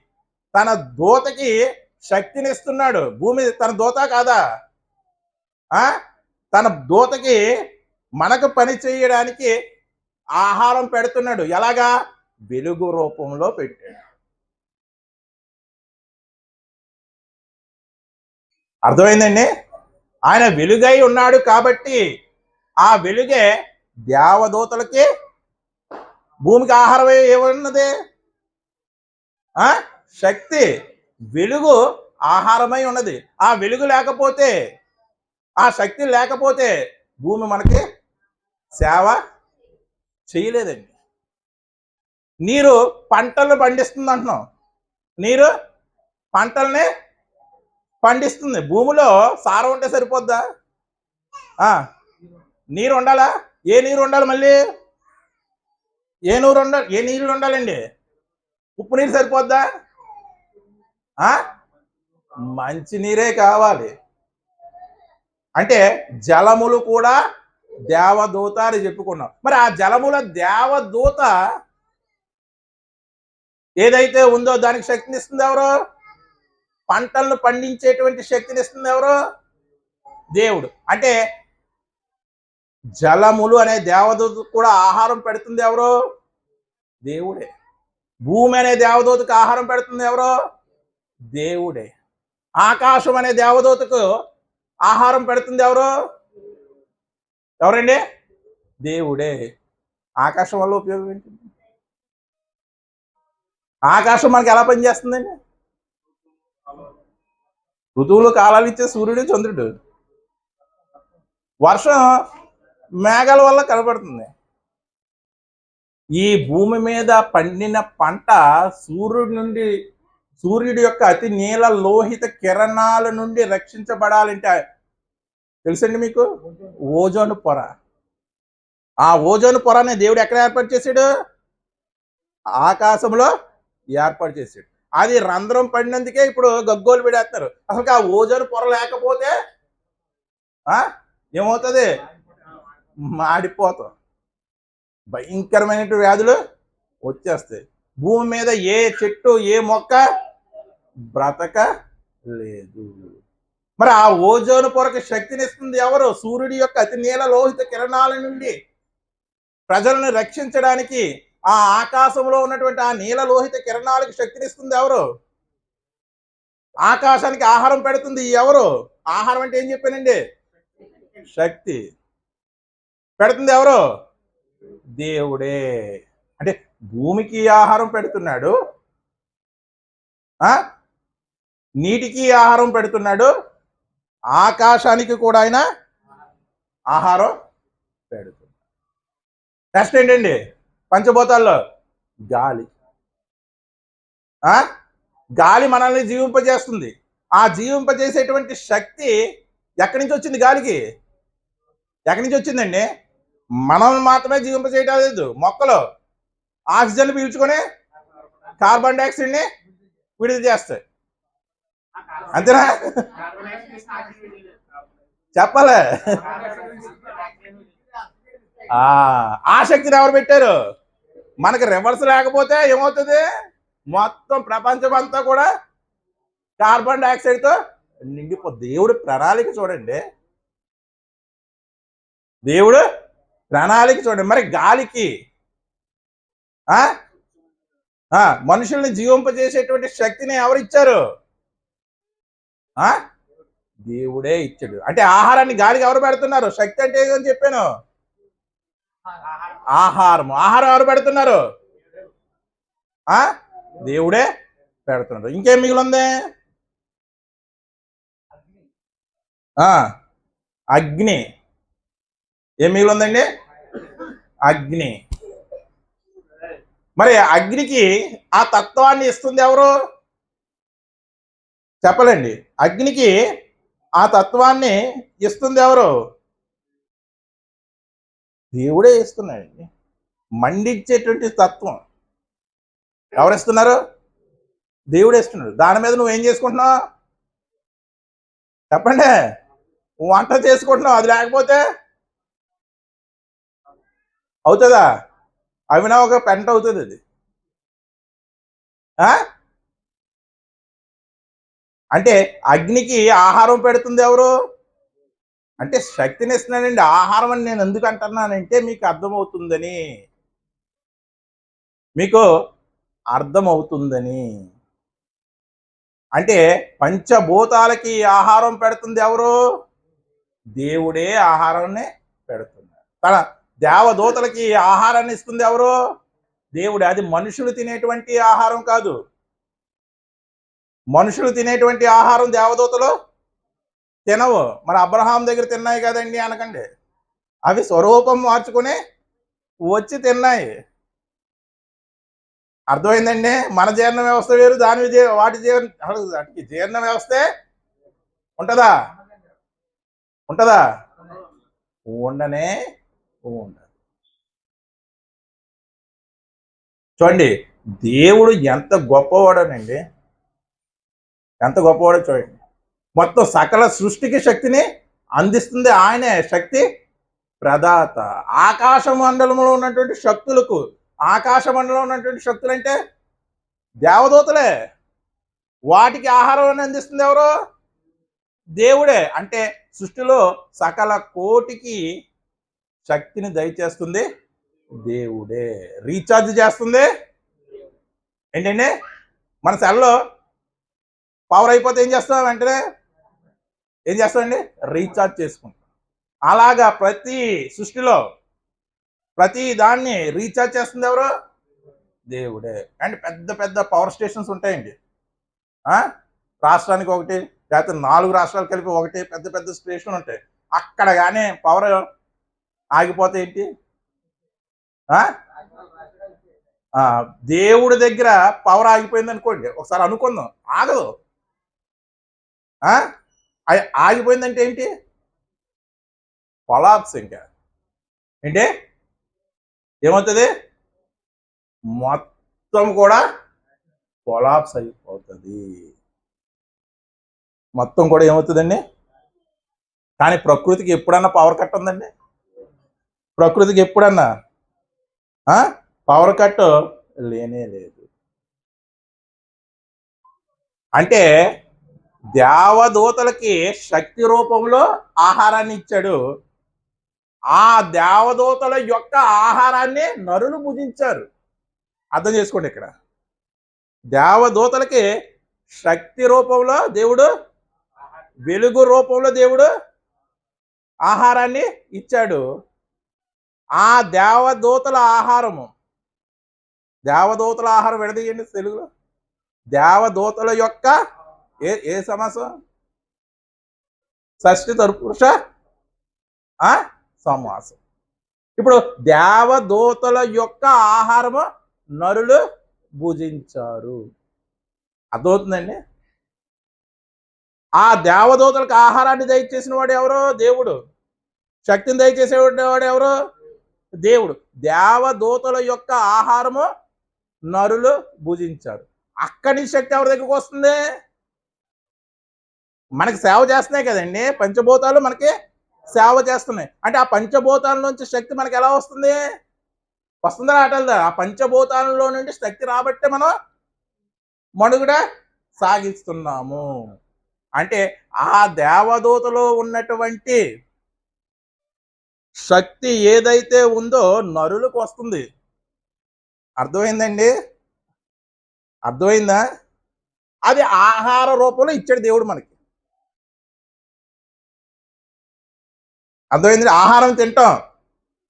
తన దూతకి శక్తిని ఇస్తున్నాడు. భూమి తన దూత కాదా? తన దూతకి మనకు పని చేయడానికి ఆహారం పెడుతున్నాడు. ఎలాగా? వెలుగు రూపంలో పెట్టాడు. అర్థమైందండి? ఆయన వెలుగై ఉన్నాడు కాబట్టి ఆ వెలుగే దేవదూతలకి భూమికి ఆహారం ఏమన్నది? శక్తి. వెలుగు ఆహారమై ఉన్నది. ఆ వెలుగు లేకపోతే, ఆ శక్తి లేకపోతే భూమి మనకి సేవ చేయలేదండి. నీరు పంటలను పండిస్తుంది అంటున్నాం. నీరు పంటల్ని పండిస్తుంది. భూమిలో సారం ఉంటే సరిపోద్దా? నీరు ఉండాలా? ఏ నీరు ఉండాలి? మళ్ళీ ఏ నీరు ఉండాలండి? ఉప్పు నీరు సరిపోద్దా? మంచి నీరే కావాలి. అంటే జలములు కూడా దేవదూత అని చెప్పుకున్నాం. మరి ఆ జలముల దేవదూత ఏదైతే ఉందో దానికి శక్తిని ఇస్తుంది ఎవరు? పంటలను పండించేటువంటి శక్తిని ఇస్తుంది ఎవరు? దేవుడు. అంటే జలములు అనే దేవదూత కూడా ఆహారం పెడుతుంది ఎవరు? దేవుడే. భూమి అనే దేవదూతకు ఆహారం పెడుతుంది ఎవరు? దేవుడే. ఆకాశం అనే దేవదూతకు ఆహారం పెడుతుంది ఎవరు? ఎవరండి? దేవుడే. ఆకాశం వల్ల ఉపయోగం ఏంటి? ఆకాశం మనకి ఎలా పనిచేస్తుందండి? ఋతువులు కాలాలు ఇచ్చే సూర్యుడు, చంద్రుడు. వర్షం మేఘాల వల్ల కనబడుతుంది. ఈ భూమి మీద పండిన పంట సూర్యుడి యొక్క అతి నీల లోహిత కిరణాల నుండి రక్షించబడాలంటే తెలుసండి మీకు? ఓజోన్ పొర. ఆ ఓజోన్ పొరని దేవుడు ఎక్కడ ఏర్పాటు చేశాడు? ఆకాశంలో ఏర్పాటు చేశాడు. అది రంధ్రం పడినందుకే ఇప్పుడు గగ్గోలు పెడేస్తున్నారు. అసలు ఆ ఓజోన్ పొర లేకపోతే ఏమవుతుంది? మాడిపోతాం. భయంకరమైన వ్యాధులు వచ్చేస్తాయి. భూమి మీద ఏ చెట్టు ఏ మొక్క బ్రతక లేదు. మరి ఆ ఓజోన్ పొరకు శక్తిని ఇస్తుంది ఎవరు? సూర్యుడి యొక్క అతి నీల లోహిత కిరణాల నుండి ప్రజలను రక్షించడానికి ఆ ఆకాశంలో ఉన్నటువంటి ఆ నీల లోహిత కిరణాలకు శక్తిని ఇస్తుంది ఎవరు? ఆకాశానికి ఆహారం పెడుతుంది ఎవరు? ఆహారం అంటే ఏం చెప్పానండి? శక్తి. పెడుతుంది ఎవరు? దేవుడే. అంటే భూమికి ఆహారం పెడుతున్నాడు, నీటికి ఆహారం పెడుతున్నాడు, ఆకాశానికి కూడా ఆయన ఆహారం పెడుతున్నాడు. నెక్స్ట్ ఏంటండి? పంచభూతాల్లో గాలి. గాలి మనల్ని జీవింపజేస్తుంది. ఆ జీవింపజేసేటువంటి శక్తి ఎక్కడి నుంచి వచ్చింది? గాలికి ఎక్కడి నుంచి వచ్చిందండి? మనం మాత్రమే జీవింపజేయటం లేదు. మొక్కలు ఆక్సిజన్ పీల్చుకొని కార్బన్ డైఆక్సైడ్ని విడుదల చేస్తాయి. అంతేనా? చెప్పలే. ఆ శక్తిని ఎవరు పెట్టారు? మనకి రివర్స్ లేకపోతే ఏమవుతుంది? మొత్తం ప్రపంచం అంతా కూడా కార్బన్ డైఆక్సైడ్తో నిండిపో. దేవుడు ప్రణాళిక చూడండి. దేవుడు ప్రణాళిక చూడండి. మరి గాలికి మనుషుల్ని జీవింపజేసేటువంటి శక్తిని ఎవరు ఇచ్చారు? దేవుడే ఇచ్చాడు. అంటే ఆహారాన్ని గాలికి ఎవరు పెడుతున్నారు? శక్తి అంటే ఏదని చెప్పాను? ఆహారం. ఆహారం ఎవరు పెడుతున్నారు? దేవుడే పెడుతున్నాడు. ఇంకేం మిగిలింది? అగ్ని. ఏం మిగిలి ఉందండి? అగ్ని. మరి అగ్నికి ఆ తత్వాన్ని ఇస్తుంది ఎవరు? చెప్పలేండి. అగ్నికి ఆ తత్వాన్ని ఇస్తుంది ఎవరు? దేవుడే ఇస్తున్నాడండి. మండించేటువంటి తత్వం ఎవరు ఇస్తున్నారు? దేవుడే ఇస్తున్నాడు. దాని మీద నువ్వేం చేసుకుంటున్నావు? చెప్పండి. వంట చేసుకుంటున్నావు. అది లేకపోతే అవుతుందా? అవినా ఒక పెంట అవుతుంది అది. అంటే అగ్నికి ఆహారం పెడుతుంది ఎవరు? అంటే శక్తిని ఇస్తున్నానండి. ఆహారం అని నేను ఎందుకు అంటున్నానంటే మీకు అర్థమవుతుందని, మీకు అర్థమవుతుందని. అంటే పంచభూతాలకి ఆహారం పెడుతుంది ఎవరు? దేవుడే ఆహారాన్ని పెడుతున్నారు. తన దేవదూతలకి ఆహారాన్ని ఇస్తుంది ఎవరు? దేవుడే. అది మనుషులు తినేటువంటి ఆహారం కాదు. మనుషులు తినేటువంటి ఆహారం దేవదూతలు తినవు. మరి అబ్రహాం దగ్గర తిన్నాయి కదండి అనకండి. అవి స్వరూపం మార్చుకుని వచ్చి తిన్నాయి. అర్థమైందండి? మన జీర్ణ వ్యవస్థ వేరు, వాటి జీర్ణ వ్యవస్థే ఉంటదా? ఉంటదా? ఉండనే ఉండదు. చూడండి, దేవుడు ఎంత గొప్పవాడోనండి. ఎంత గొప్పవాడో చూడండి. మొత్తం సకల సృష్టికి శక్తిని అందిస్తుంది ఆయనే. శక్తి ప్రదాత. ఆకాశ మండలంలో ఉన్నటువంటి శక్తులకు, ఆకాశ మండలంలో ఉన్నటువంటి శక్తులు అంటే దేవదూతలే. వాటికి ఆహారాన్ని అందిస్తుంది ఎవరు? దేవుడే. అంటే సృష్టిలో సకల కోటికి శక్తిని దయచేస్తుంది దేవుడే. రీఛార్జ్ చేస్తుంది ఏంటండి? మన సెల్లో పవర్ అయిపోతే ఏం చేస్తాం? వెంటనే ఏం చేస్తామండి? రీఛార్జ్ చేసుకుంటాం. అలాగా ప్రతి సృష్టిలో ప్రతి దాన్ని రీఛార్జ్ చేస్తుంది ఎవరు? దేవుడే. అండ్ పెద్ద పెద్ద పవర్ స్టేషన్స్ ఉంటాయండి. రాష్ట్రానికి ఒకటి, లేకపోతే 4 రాష్ట్రాలు కలిపి ఒకటి పెద్ద పెద్ద స్టేషన్ ఉంటాయి. అక్కడ కానీ పవర్ ఆగిపోతే ఏంటి? దేవుడి దగ్గర పవర్ ఆగిపోయింది అనుకోండి, ఒకసారి అనుకుందాం, ఆగదు. ఆగిపోయిందంటే ఏంటి? కొలాప్స్. ఇంకా ఏంటి ఏమవుతుంది? మొత్తం కూడా కొలాప్స్ అయిపోతుంది. మొత్తం కూడా ఏమవుతుందండి? కానీ ప్రకృతికి ఎప్పుడన్నా పవర్ కట్ ఉందండి? ప్రకృతికి ఎప్పుడన్నా పవర్ కట్ లేనే లేదు. అంటే దేవదూతలకి శక్తి రూపంలో ఆహారాన్ని ఇచ్చాడు. ఆ దేవదూతల యొక్క ఆహారాన్ని నరులు భుజించారు. అర్థం చేసుకోండి. ఇక్కడ దేవదూతలకి శక్తి రూపంలో దేవుడు, వెలుగు రూపంలో దేవుడు ఆహారాన్ని ఇచ్చాడు. ఆ దేవదూతల ఆహారము, దేవదూతల ఆహారం విడదీయండి తెలుగులో. దేవదూతల యొక్క ఏ సమాసం? షష్ఠి తత్పురుష సమాసం. ఇప్పుడు దేవదూతల యొక్క ఆహారము నరులు భుజించారు. అర్థమవుతుందండి? ఆ దేవదూతలకు ఆహారాన్ని దయచేసిన వాడు ఎవరు? దేవుడు. శక్తిని దయచేసేవాడు ఎవరు? దేవుడు. దేవదూతల యొక్క ఆహారము నరులు భుజించారు. అక్కడి శక్తి ఎవరి దగ్గరకు వస్తుంది? మనకి సేవ చేస్తున్నాయి కదండి. పంచభూతాలు మనకి సేవ చేస్తున్నాయి. అంటే ఆ పంచభూతాల నుంచి శక్తి మనకి ఎలా వస్తుంది? వస్తుందా రావట్లేదా? ఆ పంచభూతాలలో నుండి శక్తి రాబట్టే మనం మనుగడ సాగిస్తున్నాము. అంటే ఆ దేవదూతలో ఉన్నటువంటి శక్తి ఏదైతే ఉందో నరులకు వస్తుంది. అర్థమైందండి? అర్థమైందా? అది ఆహార రూపంలో ఇచ్చాడు దేవుడు మనకి. అర్థమైంది? ఆహారం తింటాం,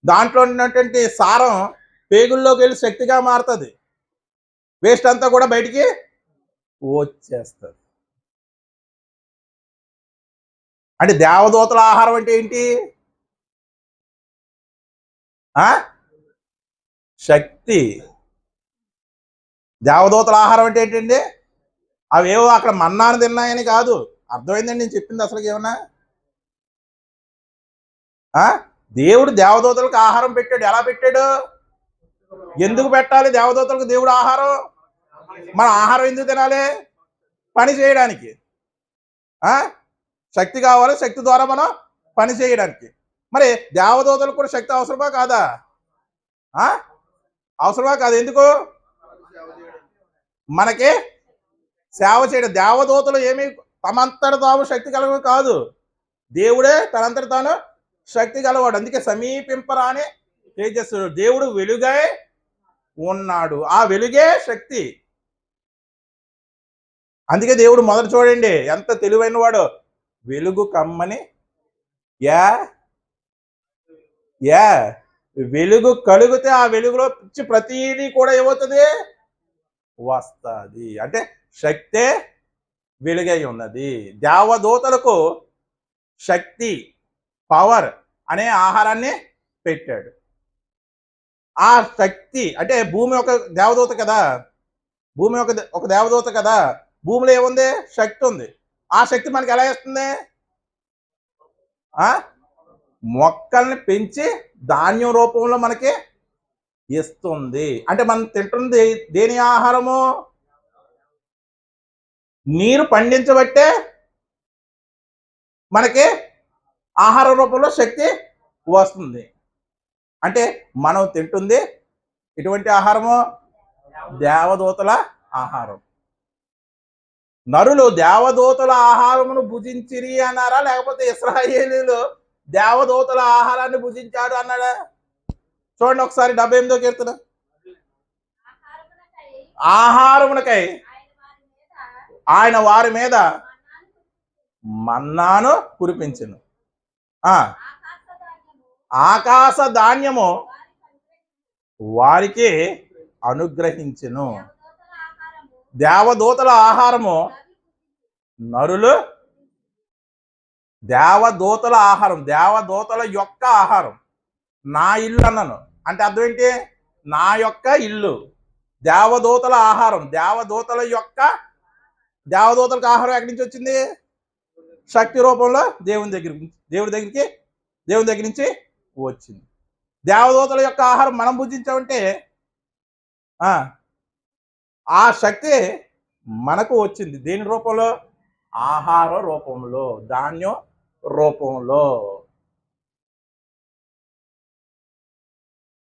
దాంట్లో ఉన్నటువంటి సారం పేగుల్లోకి వెళ్ళి శక్తిగా మారుతుంది. వేస్ట్ అంతా కూడా బయటికి వచ్చేస్తుంది. అంటే దేవదూతల ఆహారం అంటే ఏంటి? శక్తి. దేవదూతల ఆహారం అంటే ఏంటండి? అవేవో అక్కడ మన్నాను తిన్నాయని కాదు. అర్థమైందండి నేను చెప్పింది అసలు ఏమన్నా? దేవుడు దేవదూతలకు ఆహారం పెట్టాడు. ఎలా పెట్టాడు? ఎందుకు పెట్టాలి దేవదూతలకు దేవుడు ఆహారం? మన ఆహారం ఎందుకు తినాలి? పని చేయడానికి. శక్తి కావాలి, శక్తి ద్వారా మనం పని చేయడానికి. మరి దేవదూతలకు కూడా శక్తి అవసరమా కాదా? అవసరమా కాదు. ఎందుకు? మనకి సేవ చేయడం. దేవదూతలు ఏమి తమంతట తాము శక్తి కలగ కాదు, దేవుడే తనంతట తాను శక్తి గలవాడు. అందుకే సమీపింపరాని తేజస్సుడు. దేవుడు వెలుగై ఉన్నాడు. ఆ వెలుగే శక్తి. అందుకే దేవుడు మొదట చూడండి ఎంత తెలివైన వాడు. వెలుగు కమ్మని వెలుగు కలుగుతే ఆ వెలుగులో పిచ్చి ప్రతీది కూడా ఏమవుతుంది? వస్తుంది. అంటే శక్తే వెలుగై ఉన్నది. దేవదూతలకు శక్తి, పవర్ అనే ఆహారాన్ని పెట్టాడు. ఆ శక్తి అంటే భూమి ఒక దేవదూత కదా, భూమి ఒక దేవదూత కదా. భూమిలో ఏముంది? శక్తి ఉంది. ఆ శక్తి మనకి ఎలా ఇస్తుంది? మొక్కల్ని పెంచి ధాన్యం రూపంలో మనకి ఇస్తుంది. అంటే మనం తింటుంది దేని ఆహారము? నీరు పండించబట్టే మనకి ఆహార రూపంలో శక్తి వస్తుంది. అంటే మనం తింటుంది ఎటువంటి ఆహారము? దేవదూతల ఆహారం. నరులు దేవదూతల ఆహారమును భుజించిరి అన్నారా, లేకపోతే ఇశ్రాయేలీలు దేవదూతల ఆహారాన్ని భుజించాడు అన్నాడా? చూడండి ఒకసారి 78వ కీర్తన. ఆహారమునకై ఆయన వారి మీద మన్నాను కురిపించెను. ఆకాశ ధాన్యము వారికి అనుగ్రహించెను. దేవదూతల ఆహారము నరులు. దేవదూతల ఆహారం, దేవదూతల యొక్క ఆహారం. నా ఇల్లు అన్నాను అంటే అర్థం ఏంటి? నా యొక్క ఇల్లు. దేవదూతల ఆహారం, దేవదూతల యొక్క. దేవదూతలకు ఆహారం ఎక్కడి నుంచి వచ్చింది? శక్తి రూపంలో దేవుని దగ్గర నుంచి వచ్చింది. దేవదూతల యొక్క ఆహారం మనం భుజించామంటే ఆ శక్తి మనకు వచ్చింది. దేని రూపంలో? ఆహార రూపంలో, ధాన్యం రూపంలో.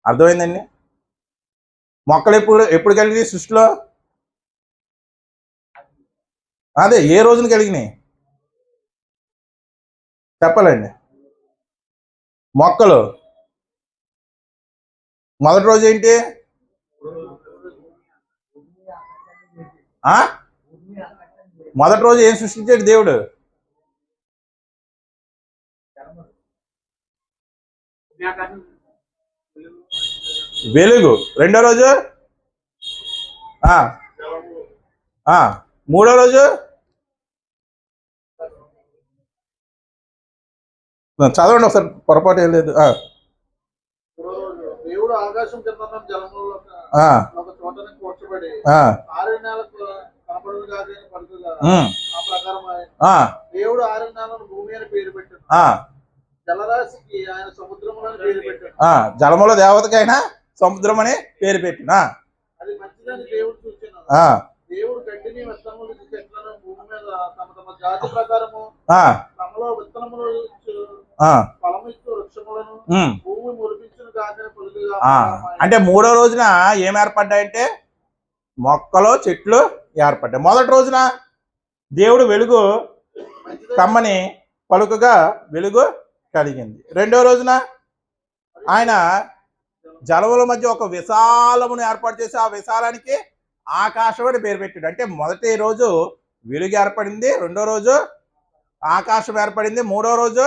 అర్థమైందండి? మొక్కలు ఎప్పుడు కలిగినాయి సృష్టిలో? అదే ఏ రోజున కలిగినాయి చెప్పాలండి? మొక్కలు మొదటి రోజు ఏంటి? మొదటి రోజు ఏం సృష్టించాడు దేవుడు? వెలుగు. రెండో రోజు మూడో రోజు చదవండి ఒకసారి, పొరపాటు ఏం లేదు. దేవుడు ఆకాశం కింద జలములో ఒక చోటని కూర్చబడి 6 నెలలకు కనపడును కాదని పలుకుగా ఆ ప్రకారం దేవుడు 6 నెలలను భూమి అని పేరు పెట్టాడు. జలరాశికి ఆయన సముద్రములని పేరు పెట్టాడు. జలముల దేవతకైనా సముద్రం అని పేరు పెట్టిన. అది మంచిదని దేవుడు చూచాను. దేవుడు గడ్డిని విత్తనములు చెట్లను భూమి మీద తమ తమ జాతి ప్రకారము తమలో విత్తనములు ఫలము ఇచ్చు వృక్షములను భూమి మురిపించును కాదని పలుకుగా. అంటే మూడో రోజున ఏం ఏర్పడ్డాయంటే మొక్కలు, చెట్లు ఏర్పడ్డాయి. మొదటి రోజున దేవుడు వెలుగు కమ్మని పలుకుగా వెలుగు కలిగింది. రెండో రోజున ఆయన జలముల మధ్య ఒక విశాలమును ఏర్పాటు చేసి ఆ విశాలానికి ఆకాశం అని పేరు పెట్టాడు. అంటే మొదటి రోజు వెలుగు ఏర్పడింది, రెండో రోజు ఆకాశం ఏర్పడింది, మూడో రోజు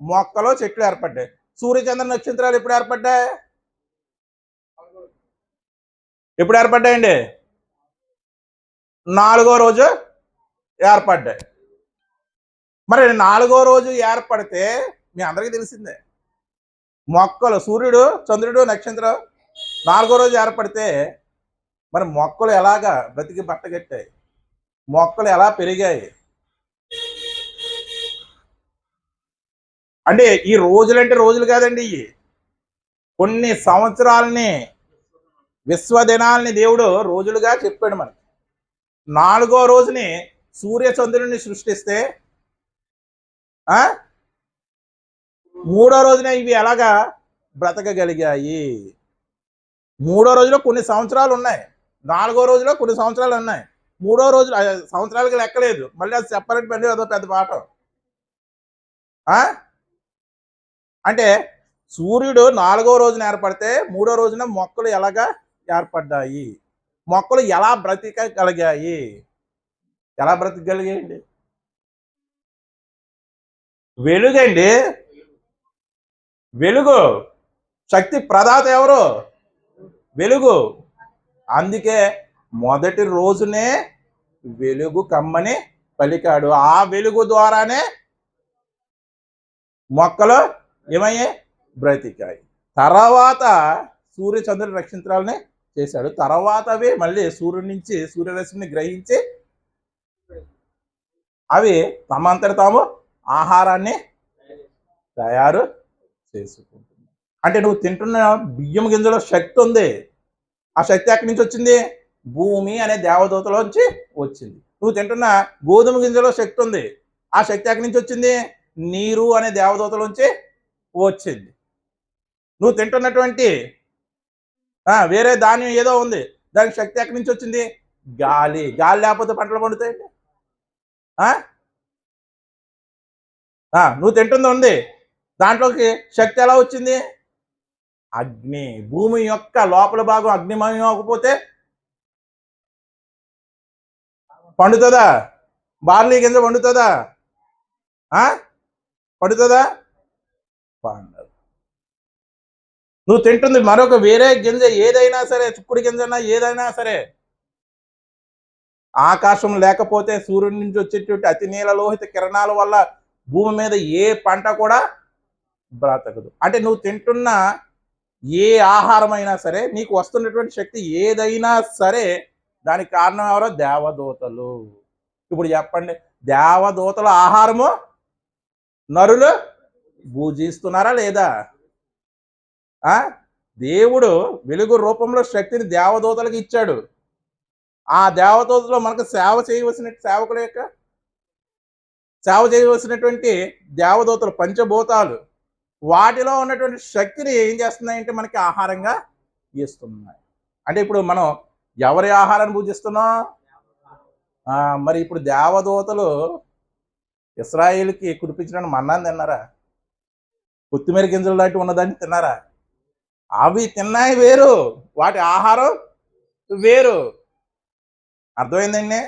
మొక్కలు, చెట్లు ఏర్పడ్డాయి. సూర్యచంద్ర నక్షత్రాలు ఎప్పుడు ఏర్పడ్డాయి? ఎప్పుడు ఏర్పడ్డాయండి? నాలుగో రోజు ఏర్పడ్డాయి. మరి 4వ రోజు ఏర్పడితే మీ అందరికీ తెలిసిందే, మొక్కలు సూర్యుడు, చంద్రుడు, నక్షత్రం 4వ రోజు ఏర్పడితే మరి మొక్కలు ఎలాగా బ్రతికి బట్టగట్టాయి, మొక్కలు ఎలా పెరిగాయి? అంటే ఈ రోజులంటే రోజులు కాదండి, ఇవి కొన్ని సంవత్సరాలని, విశ్వదినాలని దేవుడు రోజులుగా చెప్పాడు మనకి. 4వ రోజుని సూర్య చంద్రుడిని సృష్టిస్తే 3వ రోజున ఇవి ఎలాగా బ్రతకగలిగాయి? 3వ రోజులో కొన్ని సంవత్సరాలు ఉన్నాయి, 4వ రోజులో కొన్ని సంవత్సరాలు ఉన్నాయి, 3వ రోజు సంవత్సరాలకి లెక్కలేదు, మళ్ళీ అది సెపరేట్ పని, అదో పెద్ద పాఠం. అంటే సూర్యుడు 4వ రోజున ఏర్పడితే 3వ రోజున మొక్కలు ఎలాగా ఏర్పడ్డాయి, మొక్కలు ఎలా బ్రతికగలిగాయి? ఎలా బ్రతికగలిగాయండి? వెలుగండి, వెలుగు, శక్తి ప్రదాత ఎవరు? వెలుగు. అందుకే మొదటి రోజునే వెలుగు కమ్మని పలికాడు. ఆ వెలుగు ద్వారానే మొక్కలు ఏమయ్యాయి? బ్రతికాయి. తర్వాత సూర్య చంద్రుని నక్షత్రాలని చేశాడు. తర్వాత అవి మళ్ళీ సూర్యుడి నుంచి సూర్యరశ్మిని గ్రహించి అవి తమంతట తాము ఆహారాన్ని తయారు చేసుకుంటున్నాయి. అంటే నువ్వు తింటున్న బియ్యం గింజలో శక్తి ఉంది. ఆ శక్తి ఎక్కడి నుంచి వచ్చింది? భూమి అనే దేవదూతలోంచి వచ్చింది. నువ్వు తింటున్న గోధుమ గింజలో శక్తి ఉంది. ఆ శక్తి ఎక్కడి నుంచి వచ్చింది? నీరు అనే దేవదూతలోంచి వచ్చింది. నువ్వు తింటున్నటువంటి వేరే ధాన్యం ఏదో ఉంది, దానికి శక్తి ఎక్కడి నుంచి వచ్చింది? గాలి. గాలి లేకపోతే పంటలు పండుతాయండి. నువ్వు తింటుంది ఉంది, దాంట్లోకి శక్తి ఎలా వచ్చింది? అగ్ని. భూమి యొక్క లోపల భాగం అగ్నిమయం అవ్వకపోతే పండుతుందా? బార్లీ గింజ పండుతుందా? పండుతుందా? పండదు. నువ్వు తింటుంది మరొక వేరే గింజ ఏదైనా సరే, చుక్కుడు గింజ ఏదైనా సరే, ఆకాశం లేకపోతే సూర్యుడి నుంచి వచ్చేటువంటి అతి నీల లోహిత కిరణాల వల్ల భూమి మీద ఏ పంట కూడా బ్రతకదు. అంటే నువ్వు తింటున్న ఏ ఆహారమైనా సరే, నీకు వస్తున్నటువంటి శక్తి ఏదైనా సరే, దానికి కారణం ఎవరో? దేవదూతలు. ఇప్పుడు చెప్పండి, దేవదూతల ఆహారము నరులు భుజిస్తున్నారా లేదా? దేవుడు వెలుగు రూపంలో శక్తిని దేవదూతలకు ఇచ్చాడు. ఆ దేవదూతలో మనకు సేవ చేయవలసినటువంటి దేవదూతలు పంచభూతాలు, వాటిలో ఉన్నటువంటి శక్తిని ఏం చేస్తున్నాయంటే మనకి ఆహారంగా ఇస్తున్నాయి. అంటే ఇప్పుడు మనం ఎవరి ఆహారాన్ని పూజిస్తున్నాం? మరి ఇప్పుడు దేవదూతలు ఇశ్రాయేలుకి కురిపించిన మన్నాన్ని తిన్నారా? కొత్తిమీర గింజలు లాంటి ఉన్నదాన్ని తిన్నారా? అవి తిన్నాయి వేరు, వాటి ఆహారం వేరు. అర్థమైందండి?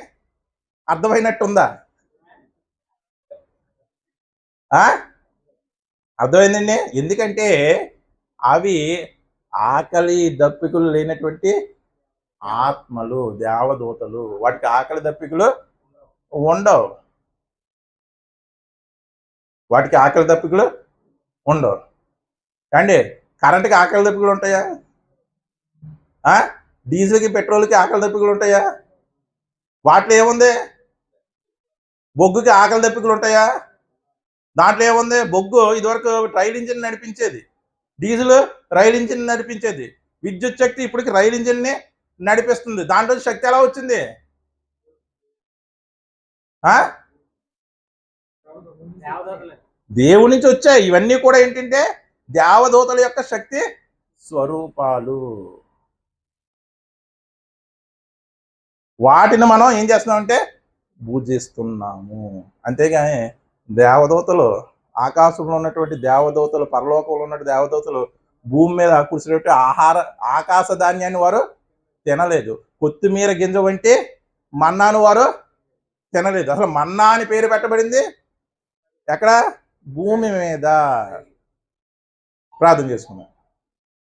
అర్థమైనట్టుందా? అర్థమైందండి? ఎందుకంటే అవి ఆకలి దప్పికలు లేనటువంటి ఆత్మలు, దేవదూతలు. వాటికి ఆకలి దప్పికలు ఉండవు. వాటికి ఆకలి దప్పికలు ఉండవు. అండి, కరెంటుకి ఆకలి దప్పికలు ఉంటాయా? డీజిల్కి పెట్రోల్కి ఆకలి దప్పికలు ఉంటాయా? వాటిలో ఏముంది? బొగ్గుకి ఆకలి దప్పికలు ఉంటాయా? దాంట్లో ఏముంది? బొగ్గు ఇదివరకు రైలు ఇంజిన్ నడిపించేది, డీజిల్ రైలు ఇంజిన్ నడిపించేది, విద్యుత్ శక్తి ఇప్పటికి రైలు ఇంజిన్ని నడిపిస్తుంది. దాంట్లో శక్తి ఎలా వచ్చింది? దేవుడి నుంచి వచ్చాయి. ఇవన్నీ కూడా ఏంటంటే దేవదూతల యొక్క శక్తి స్వరూపాలు. వాటిని మనం ఏం చేస్తున్నామంటే పూజిస్తున్నాము. అంతేగాని దేవదూతలు, ఆకాశంలో ఉన్నటువంటి దేవదూతలు, పరలోకంలో ఉన్నటువంటి దేవదూతలు భూమి మీద కూర్చున్నటువంటి ఆకాశ ధాన్యాన్ని వారు తినలేదు. కొత్తిమీర గింజ వంటి మన్నాను వారు తినలేదు. అసలు మన్నా అని పేరు పెట్టబడింది ఎక్కడ? భూమి మీద. ప్రార్థన చేసుకున్నాం.